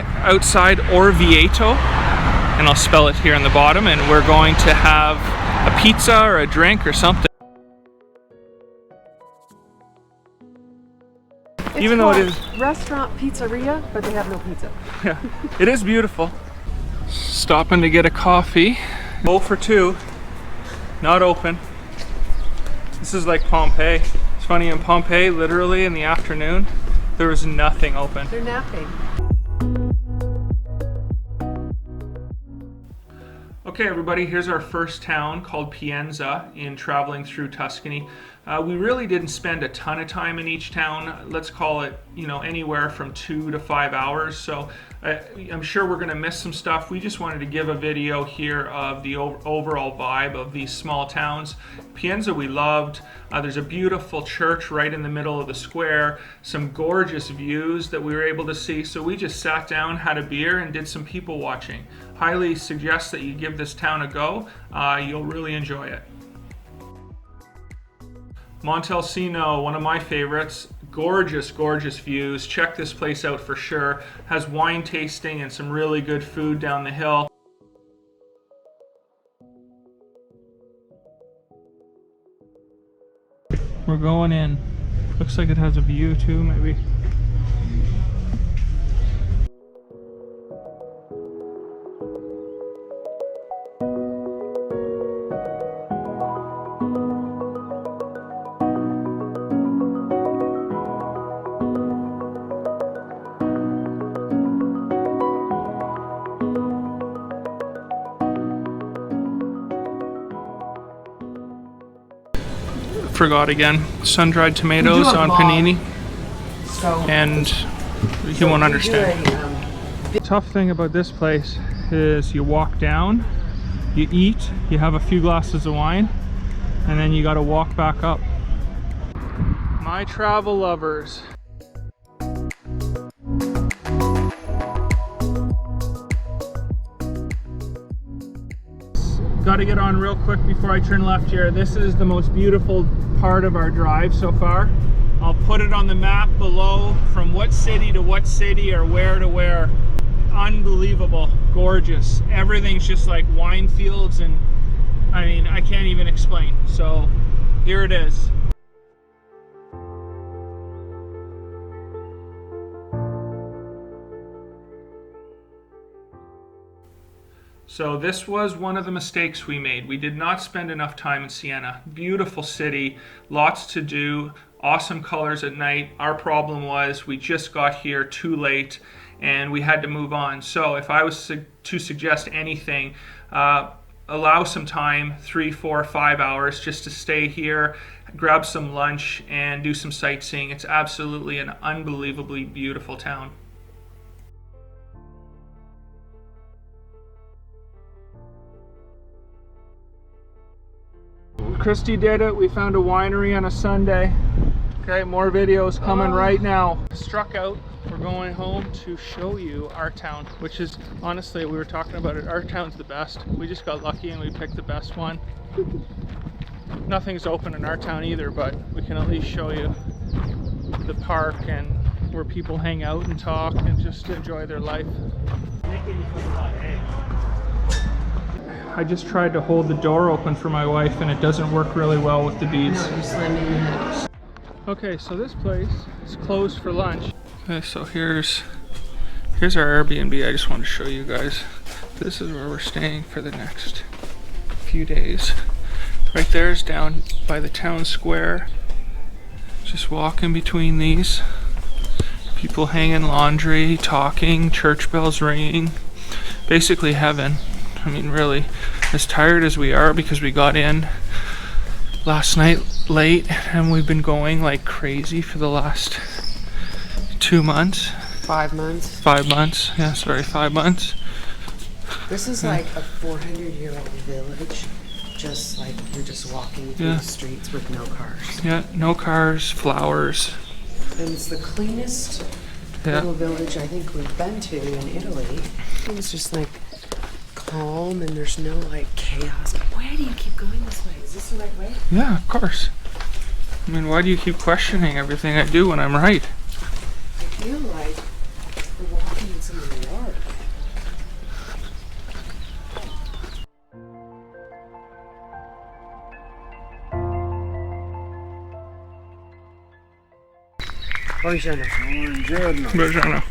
Pizza outside Orvieto, and I'll spell it here on the bottom, and we're going to have a pizza or a drink or something. It's even though it is restaurant pizzeria, but they have no pizza. Yeah, it is beautiful. Stopping to get a coffee. 0 for 2, not open. This is like Pompeii. It's funny, in Pompeii, literally in the afternoon, there was nothing open. They're napping. Okay everybody, here's our first town called Pienza in traveling through Tuscany. We really didn't spend a ton of time in each town. Let's call it, you know, anywhere from 2 to 5 hours. So I'm sure we're gonna miss some stuff. We just wanted to give a video here of the overall vibe of these small towns. Pienza we loved. There's a beautiful church right in the middle of the square, some gorgeous views that we were able to see. So we just sat down, had a beer, and did some people watching. Highly suggest that you give this town a go. You'll really enjoy it. Montalcino, one of my favorites. Gorgeous, gorgeous views. Check this place out for sure. Has wine tasting and some really good food down the hill. We're going in. Looks like it has a view too, maybe. Forgot again. Sun-dried tomatoes on panini, and he won't understand. The tough thing about this place is you walk down, you eat, you have a few glasses of wine, and then you got to walk back up. My travel lovers. Got to get on real quick before I turn left here. This is the most beautiful part of our drive so far. I'll put it on the map below from what city to what city or where to where. Unbelievable, gorgeous. Everything's just like wine fields, and I mean, I can't even explain. So here it is. So this was one of the mistakes we made. We did not spend enough time in Siena. Beautiful city, lots to do, awesome colors at night. Our problem was we just got here too late and we had to move on. So if I was to suggest anything, allow some time, 3, 4, 5 hours just to stay here, grab some lunch and do some sightseeing. It's absolutely an unbelievably beautiful town. Christy did it. We found a winery on a Sunday. Okay, more videos coming right now. Struck out. We're going home to show you our town, which is, honestly, we were talking about it, our town's the best. We just got lucky and we picked the best one. Nothing's open in our town either, but we can at least show you the park and where people hang out and talk and just enjoy their life. I just tried to hold the door open for my wife and it doesn't work really well with the beads. No, you're slamming your head. Okay, so this place is closed for lunch. Okay, so here's our Airbnb. I just want to show you guys. This is where we're staying for the next few days. Right there is down by the town square. Just walking between these. People hanging laundry, talking, church bells ringing. Basically heaven. I mean, really, as tired as we are because we got in last night late and we've been going like crazy for the last 2 months. 5 months. 5 months. Yeah, sorry, 5 months. This is like a 400-year-old village. Just like you're just walking through the streets with no cars. Yeah, no cars, flowers. And it's the cleanest little village I think we've been to in Italy. It was just like calm and there's no like chaos. But why do you keep going this way? Is this the right way? Yeah, of course. I mean, why do you keep questioning everything I do when I'm right? I feel like We're walking in some of the yard. Buongiorno. Buongiorno. Buongiorno.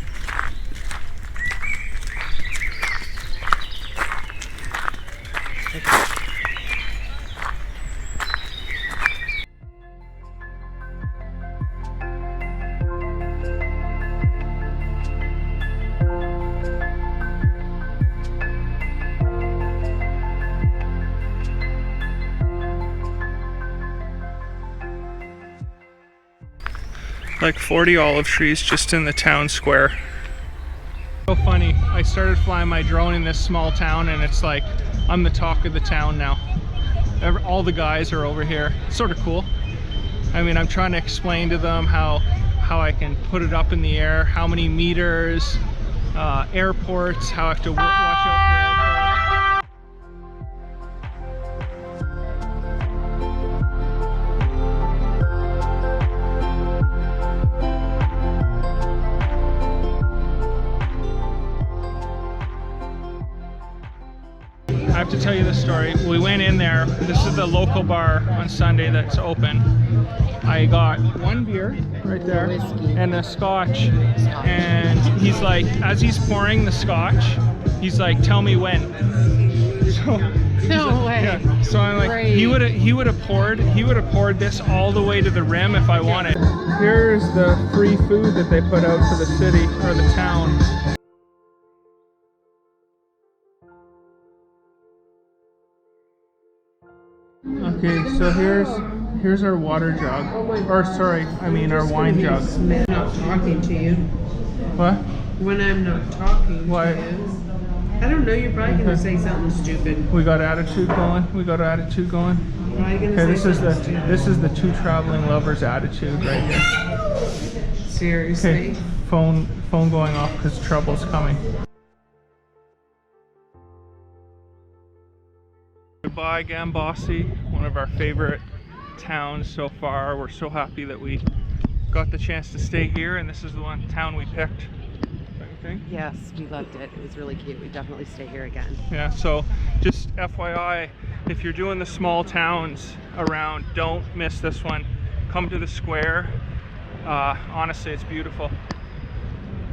Like 40 olive trees just in the town square. So funny, I started flying my drone in this small town and it's like I'm the talk of the town now. All the guys are over here. It's sort of cool. I mean, I'm trying to explain to them how I can put it up in the air, how many meters, airports, how I have to watch out for airports. I have to tell you this story. We went in there. This is the local bar on Sunday that's open. I got one beer right there and a scotch. And he's like, as he's pouring the scotch, he's like, "Tell me when." So, No way. yeah. So I'm like, Great. he would have poured this all the way to the rim if I wanted. Here's the free food that they put out to the city or the town. Okay, so here's our water jug. Or sorry, I mean our wine jug. I'm not talking to you. What? When I'm not talking Why? to you. I don't know, you're probably going to say something stupid. We got attitude going. We got attitude going. Why are you going to Okay, say this is the two traveling lovers attitude right here. Seriously? Okay, phone going off because trouble's coming. Goodbye, Gambossi, one of our favorite towns so far. We're so happy that we got the chance to stay here, and this is the one town we picked. Don't you think? Yes, we loved it. It was really cute. We definitely stay here again. Yeah, so just FYI, if you're doing the small towns around, don't miss this one. Come to the square. Honestly, it's beautiful.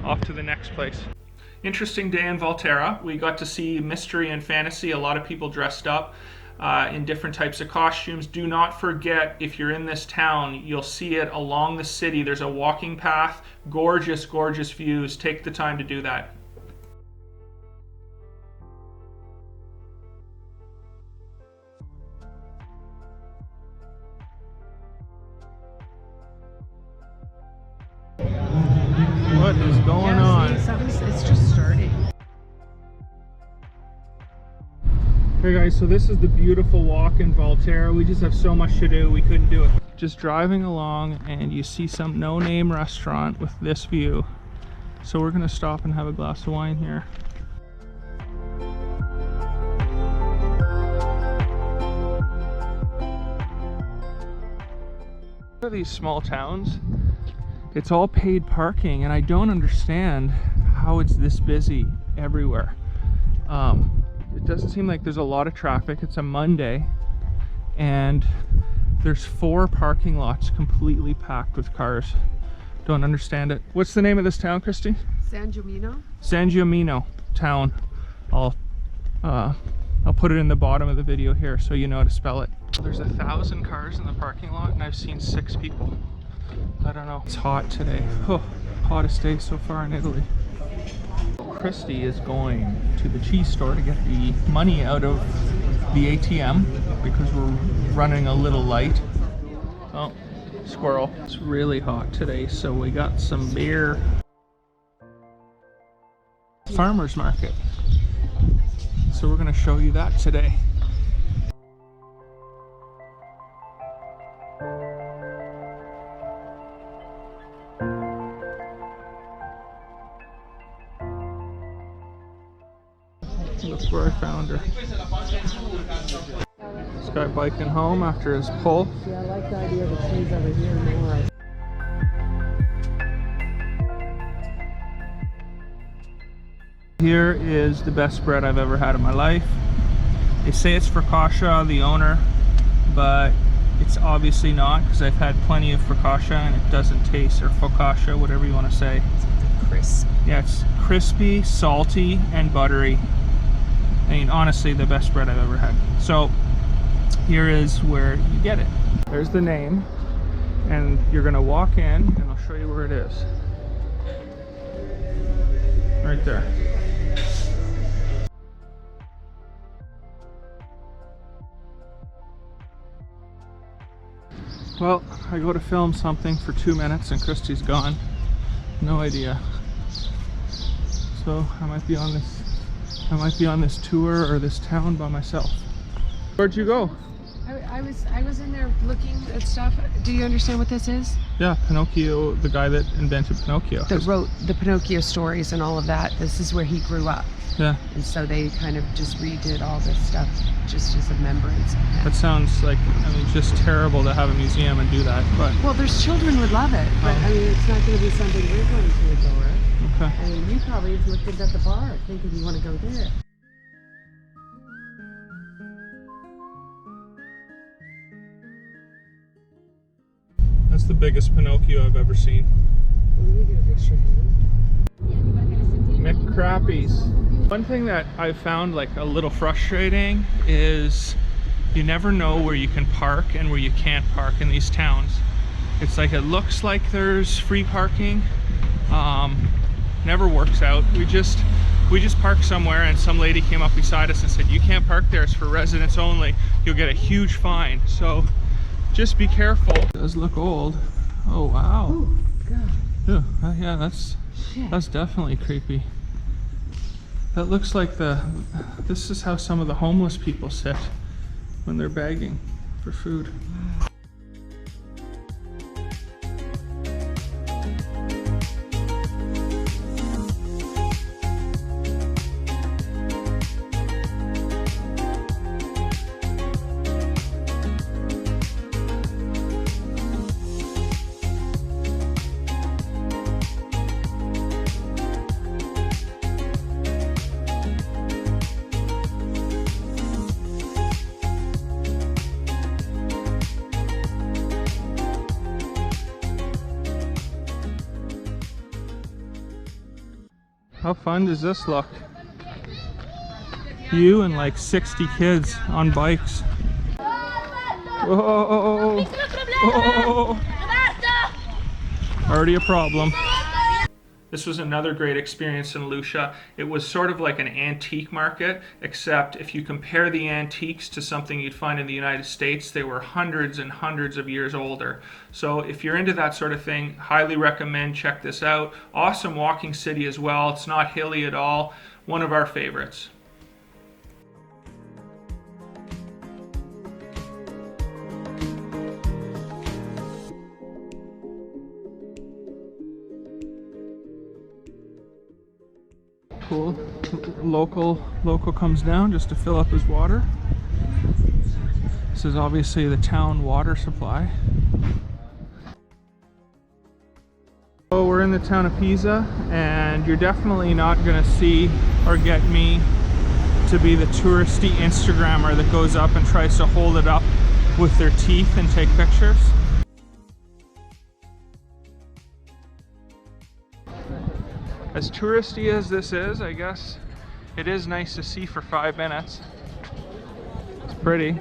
Off to the next place. Interesting day in VOLTERRA. We got to see mystery and fantasy, a lot of people dressed up in different types of costumes. Do not forget, if you're in this town, you'll see it along the city. There's a walking path, gorgeous, gorgeous views. Take the time to do that. What is going on? It's just starting. Hey guys, so this is the beautiful walk in VOLTERRA. We just have so much to do, we couldn't do it. Just driving along and you see some no-name restaurant with this view. So we're gonna stop and have a glass of wine here. Look at these small towns. It's all paid parking, and I don't understand how it's this busy everywhere. It doesn't seem like there's a lot of traffic. It's a Monday, and there's 4 parking lots completely packed with cars. Don't understand it. What's the name of this town, Christy? San Gimignano? San Gimignano town. I'll put it in the bottom of the video here so you know how to spell it. There's 1,000 cars in the parking lot, and I've seen 6 people. I don't know. It's hot today. Oh, hottest day so far in Italy. Christy is going to the cheese store to get the money out of the ATM because we're running a little light. Oh, squirrel. It's really hot today, so we got some beer. Farmer's market. So we're going to show you that today. Look where I found her. This guy biking home after his pull. Yeah, I like the idea of the trees over here more. Here is the best bread I've ever had in my life. They say it's focaccia, the owner, but it's obviously not, because I've had plenty of focaccia and it doesn't taste, or focaccia, whatever you want to say. It's crisp. Yeah, it's crispy, salty, and buttery. I mean, honestly, the best bread I've ever had. So here is where you get it. There's the name, and you're gonna walk in, and I'll show you where it is. Right there. Well, I go to film something for 2 minutes and Christy's gone. No idea. So I might be on this tour or this town by myself. Where'd you go? I was in there looking at stuff. Do you understand what this is? Yeah, Pinocchio, the guy that invented Pinocchio. That wrote the Pinocchio stories and all of that. This is where he grew up. Yeah. And so they kind of just redid all this stuff just as a remembrance of him. That sounds like, I mean, just terrible to have a museum and do that, but... Well, there's children would love it, but I mean, it's not going to be something we're going to adore. Okay. I mean, you probably have looked at the bar thinking you want to go there. That's the biggest Pinocchio I've ever seen. Let me get a picture of him. McCrappies. One thing that I've found like a little frustrating is you never know where you can park and where you can't park in these towns. It's like it looks like there's free parking, never works out. We just parked somewhere and some lady came up beside us and said, "You can't park there, it's for residents only. You'll get a huge fine." So just be careful. It does look old. Oh wow. Oh God. Yeah, that's definitely creepy. That looks like this is how some of the homeless people sit when they're begging for food. How fun does this look? You and like 60 kids on bikes. Whoa! Whoa! Already a problem. This was another great experience in Lucca. It was sort of like an antique market, except if you compare the antiques to something you'd find in the United States, they were hundreds and hundreds of years older. So if you're into that sort of thing, highly recommend check this out. Awesome walking city as well. It's not hilly at all. One of our favorites. Cool. Local comes down just to fill up his water. This is obviously the town water supply. So we're in the town of Pisa, and you're definitely not going to see or get me to be the touristy Instagrammer that goes up and tries to hold it up with their teeth and take pictures. As touristy as this is, I guess it is nice to see for 5 minutes. It's pretty.